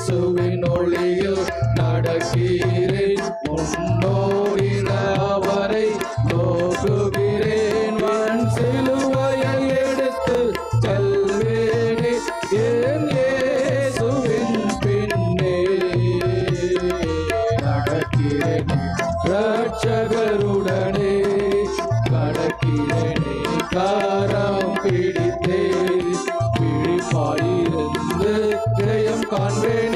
இயேசுவின் ஒளியில் நடக்கிறேன், முன்னோடின அவரை நோக்குகிறேன். வன் சிலுவையை எடுத்து செல்வேனே என் இயேசுவின் பின்னே நடக்கிறேனே, ரட்சகருடனே கடக்கிறேனே, காரம் பிடித்தே விழிப்பாயிருந்து ஜெயம் காண்பேன்.